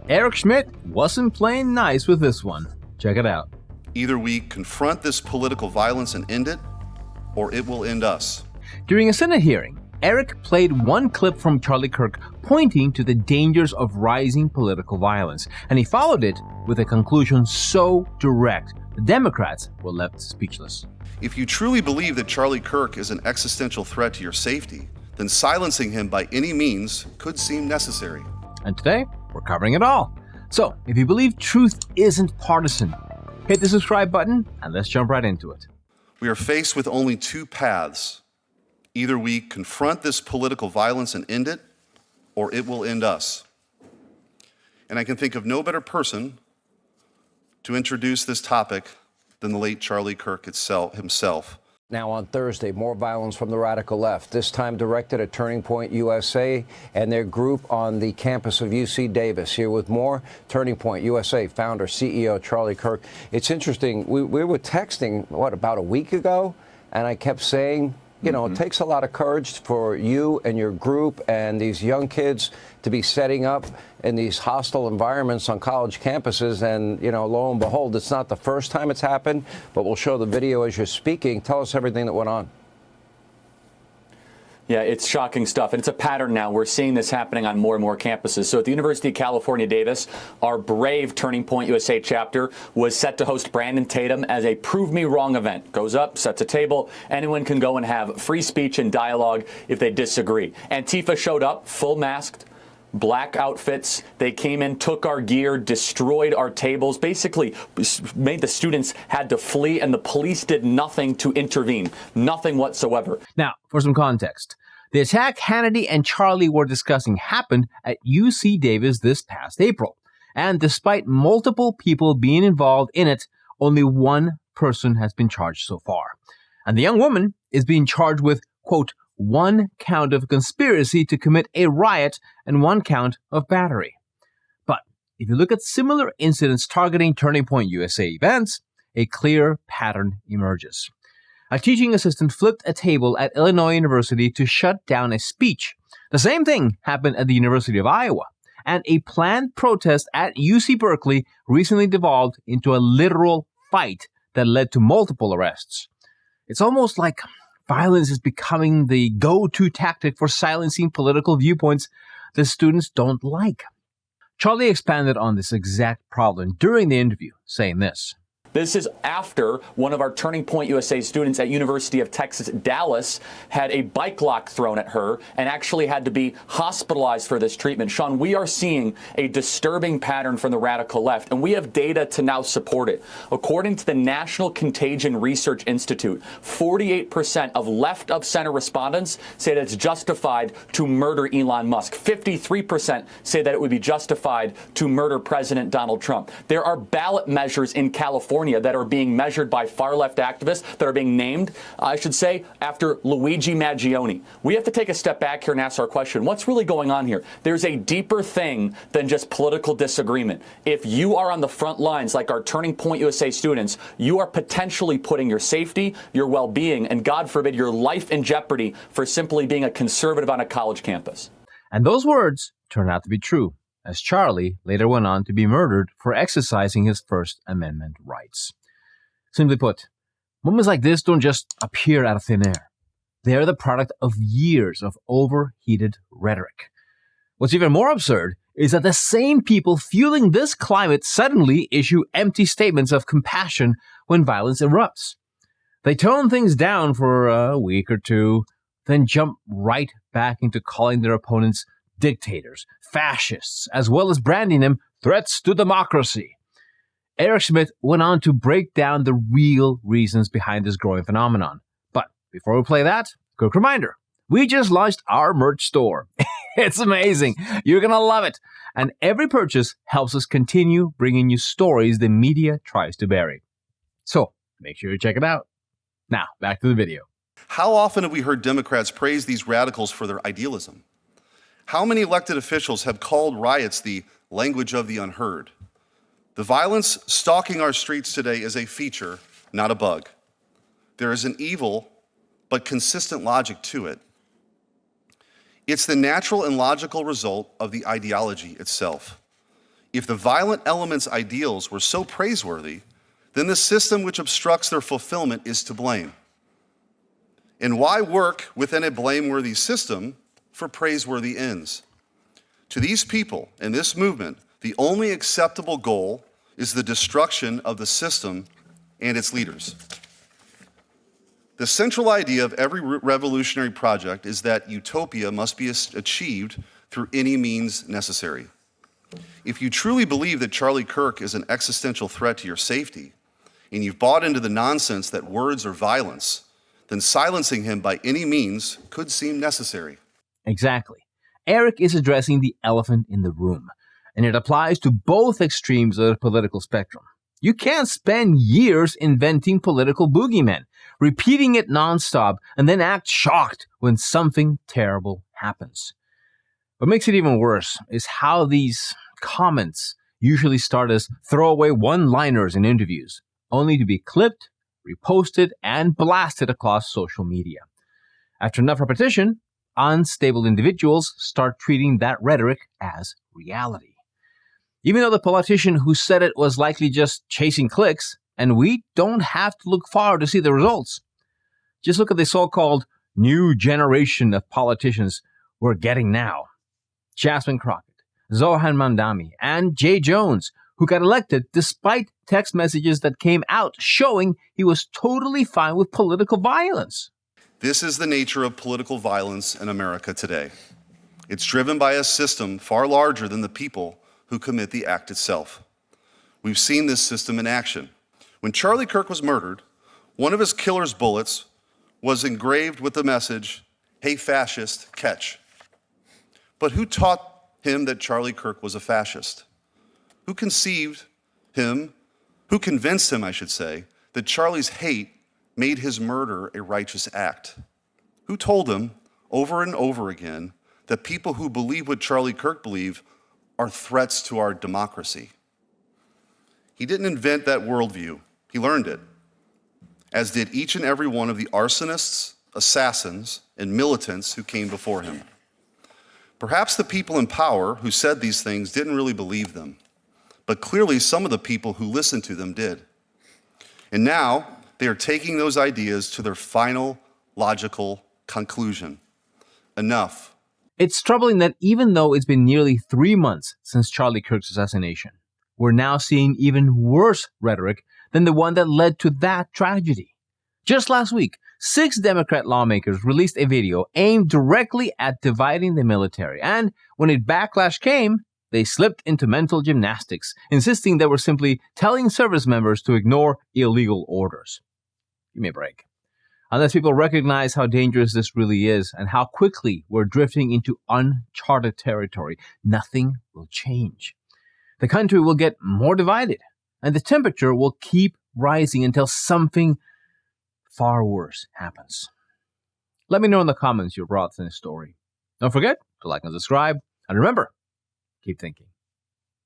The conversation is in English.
Eric Schmitt wasn't playing nice with this one. Check it out. Either we confront this political violence and end it, or it will end us. During a Senate hearing, Eric played one clip from Charlie Kirk pointing to the dangers of rising political violence, and he followed it with a conclusion so direct the Democrats were left speechless. If you truly believe that Charlie Kirk is an existential threat to your safety, then silencing him by any means could seem necessary. And today, we're covering it all. So, if you believe truth isn't partisan, hit the subscribe button and let's jump right into it. We are faced with only two paths. Either we confront this political violence and end it, or it will end us. And I can think of no better person to introduce this topic than the late Charlie Kirk himself. Now on Thursday, more violence from the radical left, this time directed at Turning Point USA and their group on the campus of UC Davis. Here with more, Turning Point USA founder, CEO Charlie Kirk. It's interesting, we were texting, about a week ago, and I kept saying, you know, It takes a lot of courage for you and your group and these young kids to be setting up in these hostile environments on college campuses. And, you know, lo and behold, it's not the first time it's happened, but we'll show the video as you're speaking. Tell us everything that went on. Yeah, it's shocking stuff. And it's a pattern now. We're seeing this happening on more and more campuses. So at the University of California, Davis, our brave Turning Point USA chapter was set to host Brandon Tatum as a Prove Me Wrong event. Goes up, sets a table. Anyone can go and have free speech and dialogue if they disagree. Antifa showed up, full masked, black outfits. They came in, took our gear, destroyed our tables, basically made the students had to flee, and the police did nothing to intervene. Nothing whatsoever. Now, for some context, the attack Hannity and Charlie were discussing happened at UC Davis this past April. And despite multiple people being involved in it, only one person has been charged so far. And the young woman is being charged with, quote, one count of conspiracy to commit a riot and one count of battery. But if you look at similar incidents targeting Turning Point USA events, a clear pattern emerges. A teaching assistant flipped a table at Illinois University to shut down a speech. The same thing happened at the University of Iowa. And a planned protest at UC Berkeley recently devolved into a literal fight that led to multiple arrests. It's almost like violence is becoming the go-to tactic for silencing political viewpoints the students don't like. Charlie expanded on this exact problem during the interview, saying this. This is after one of our Turning Point USA students at University of Texas, Dallas, had a bike lock thrown at her and actually had to be hospitalized for this treatment. Sean, we are seeing a disturbing pattern from the radical left, and we have data to now support it. According to the National Contagion Research Institute, 48% of left-of-center respondents say that it's justified to murder Elon Musk. 53% say that it would be justified to murder President Donald Trump. There are ballot measures in California that are being measured by far-left activists that are being named, I should say, after Luigi Maggioni. We have to take a step back here and ask our question, what's really going on here? There's a deeper thing than just political disagreement. If you are on the front lines like our Turning Point USA students, you are potentially putting your safety, your well-being, and God forbid, your life in jeopardy for simply being a conservative on a college campus. And those words turned out to be true, as Charlie later went on to be murdered for exercising his First Amendment rights. Simply put, moments like this don't just appear out of thin air. They are the product of years of overheated rhetoric. What's even more absurd is that the same people fueling this climate suddenly issue empty statements of compassion when violence erupts. They tone things down for a week or two, then jump right back into calling their opponents dictators, fascists, as well as branding them threats to democracy. Eric Schmitt went on to break down the real reasons behind this growing phenomenon. But before we play that, quick reminder, we just launched our merch store. It's amazing. You're going to love it. And every purchase helps us continue bringing you stories the media tries to bury. So make sure you check it out. Now, back to the video. How often have we heard Democrats praise these radicals for their idealism? How many elected officials have called riots the language of the unheard? The violence stalking our streets today is a feature, not a bug. There is an evil but consistent logic to it. It's the natural and logical result of the ideology itself. If the violent element's ideals were so praiseworthy, then the system which obstructs their fulfillment is to blame. And why work within a blameworthy system for praiseworthy ends? To these people in this movement, the only acceptable goal is the destruction of the system and its leaders. The central idea of every revolutionary project is that utopia must be achieved through any means necessary. If you truly believe that Charlie Kirk is an existential threat to your safety, and you've bought into the nonsense that words are violence, then silencing him by any means could seem necessary. Exactly. Eric is addressing the elephant in the room, and it applies to both extremes of the political spectrum. You can't spend years inventing political boogeymen, repeating it nonstop, and then act shocked when something terrible happens. What makes it even worse is how these comments usually start as throwaway one-liners in interviews, only to be clipped, reposted, and blasted across social media. After enough repetition, unstable individuals start treating that rhetoric as reality. Even though the politician who said it was likely just chasing clicks, and we don't have to look far to see the results. Just look at the so-called new generation of politicians we're getting now. Jasmine Crockett, Zohan Mandami, and Jay Jones, who got elected despite text messages that came out showing he was totally fine with political violence. This is the nature of political violence in America today. It's driven by a system far larger than the people who commit the act itself. We've seen this system in action. When Charlie Kirk was murdered, one of his killer's bullets was engraved with the message, "Hey fascist, catch." But who taught him that Charlie Kirk was a fascist? Who convinced him, I should say, that Charlie's hate made his murder a righteous act? Who told him over and over again that people who believe what Charlie Kirk believed are threats to our democracy? He didn't invent that worldview. He learned it, as did each and every one of the arsonists, assassins, and militants who came before him. Perhaps the people in power who said these things didn't really believe them, but clearly some of the people who listened to them did. And now they are taking those ideas to their final logical conclusion. Enough. It's troubling that even though it's been nearly 3 months since Charlie Kirk's assassination, we're now seeing even worse rhetoric than the one that led to that tragedy. Just last week, 6 Democrat lawmakers released a video aimed directly at dividing the military, and when a backlash came, they slipped into mental gymnastics, insisting they were simply telling service members to ignore illegal orders. Give me a break. Unless people recognize how dangerous this really is and how quickly we're drifting into uncharted territory, nothing will change. The country will get more divided, and the temperature will keep rising until something far worse happens. Let me know in the comments your thoughts on this story. Don't forget to like and subscribe, and remember, keep thinking.